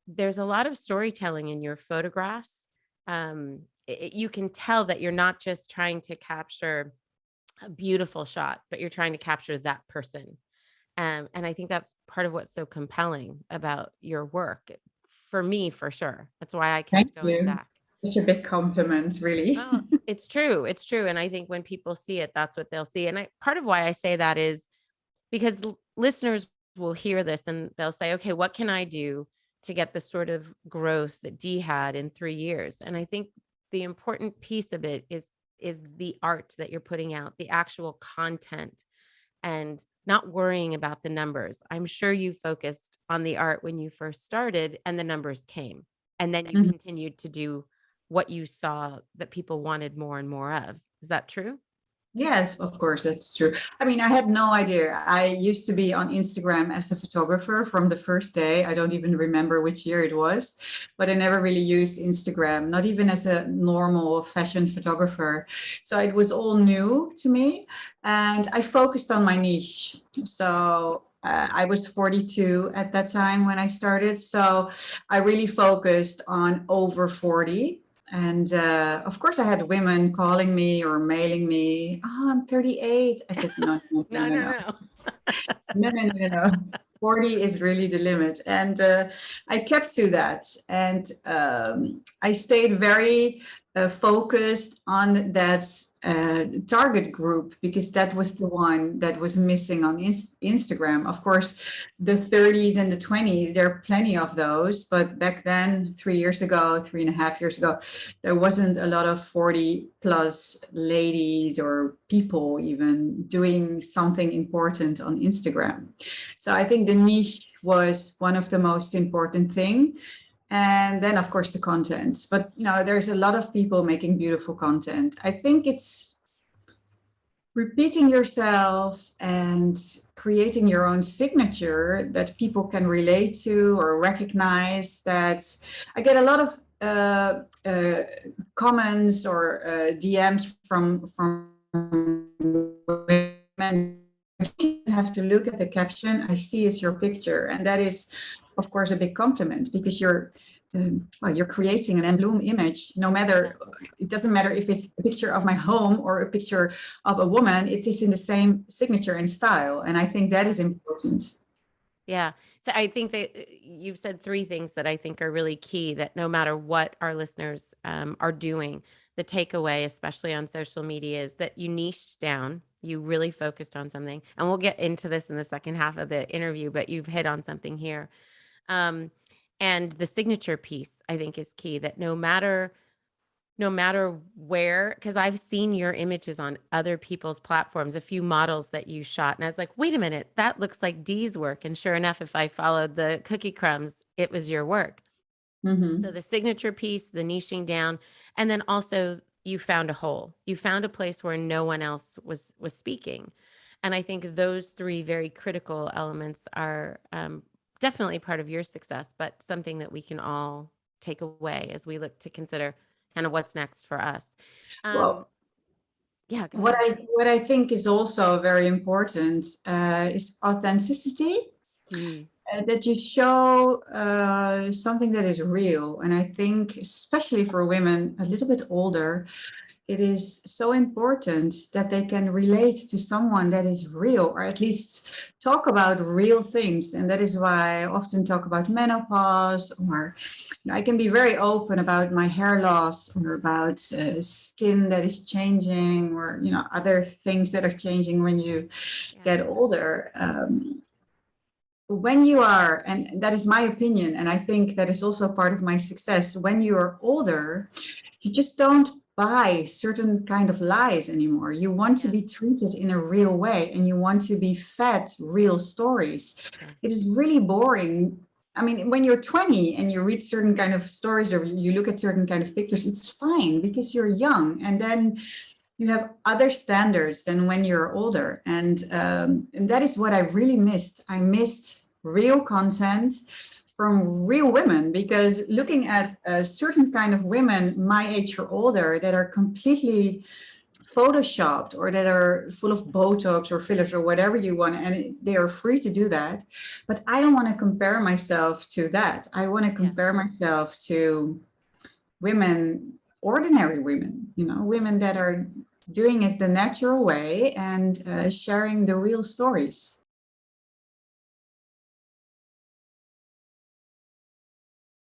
there's a lot of storytelling in your photographs. You can tell that you're not just trying to capture a beautiful shot, but you're trying to capture that person. And I think that's part of what's so compelling about your work. For me, for sure. That's why I Thank kept going you. back. Such a big compliment, really. Oh, it's true. It's true. And I think when people see it, that's what they'll see. And part of why I say that is because listeners will hear this and they'll say, okay, what can I do to get the sort of growth that Dee had in 3 years? And I think the important piece of it is the art that you're putting out, the actual content, and not worrying about the numbers. I'm sure you focused on the art when you first started and the numbers came. And then you Mhm. continued to do what you saw that people wanted more and more of. Is that true? Yes, of course, that's true. I mean, I had no idea. I used to be on Instagram as a photographer from the first day. I don't even remember which year it was, but I never really used Instagram, not even as a normal fashion photographer. So it was all new to me, and I focused on my niche. So I was 42 at that time when I started. So I really focused on over 40. And of course, I had women calling me or mailing me, oh, I'm 38. I said, no, no, no, No, no, no, no, no. no, no, no, no. 40 is really the limit. And I kept to that. And I stayed very focused on that target group because that was the one that was missing on Instagram. Of course, the 30s and the 20s, there are plenty of those. But back then, 3 years ago, 3.5 years ago, there wasn't a lot of 40 plus ladies or people even doing something important on Instagram. So I think the niche was one of the most important thing. And then of course the content. But there's a lot of people making beautiful content. I think it's repeating yourself and creating your own signature that people can relate to or recognize. That I get a lot of comments or DMs from women. You have to look at the caption. I see is your picture, and that is, of course, a big compliment because you're creating an emblem image. No matter, it doesn't matter if it's a picture of my home or a picture of a woman. It is in the same signature and style, and I think that is important. Yeah. So I think that you've said three things that I think are really key, that no matter what our listeners are doing, the takeaway, especially on social media, is that you niched down, you really focused on something. And we'll get into this in the second half of the interview, but you've hit on something here. Um, and the signature piece, I think, is key, that no matter where, because I've seen your images on other people's platforms, a few models that you shot. And I was like, wait a minute, that looks like Dee's work. And sure enough, if I followed the cookie crumbs, it was your work. So Mm-hmm. the signature piece, the niching down, and then also you found a hole. You found a place where no one else was speaking. And I think those three very critical elements are definitely part of your success, but something that we can all take away as we look to consider kind of what's next for us. Um, Well, yeah, go what ahead. I think is also very important is authenticity. Mm, That you show something that is real. And I think, especially for women a little bit older, it is so important that they can relate to someone that is real, or at least talk about real things. And that is why I often talk about menopause, or I can be very open about my hair loss, or about skin that is changing, or other things that are changing when you yeah. get older. When you are, and that is my opinion, and I think that is also part of my success, when you are older, you just don't buy certain kind of lies anymore. You want to Yeah. be treated in a real way, and you want to be fed real stories. Yeah. It is really boring. I mean, when you're 20 and you read certain kind of stories or you look at certain kind of pictures, it's fine because you're young. And then you have other standards than when you're older. And that is what I really missed. I missed real content from real women, because looking at a certain kind of women my age or older that are completely photoshopped or that are full of Botox or fillers or whatever you want, and they are free to do that. But I don't want to compare myself to that. I want to compare myself to women, ordinary women, women that are doing it the natural way and sharing the real stories.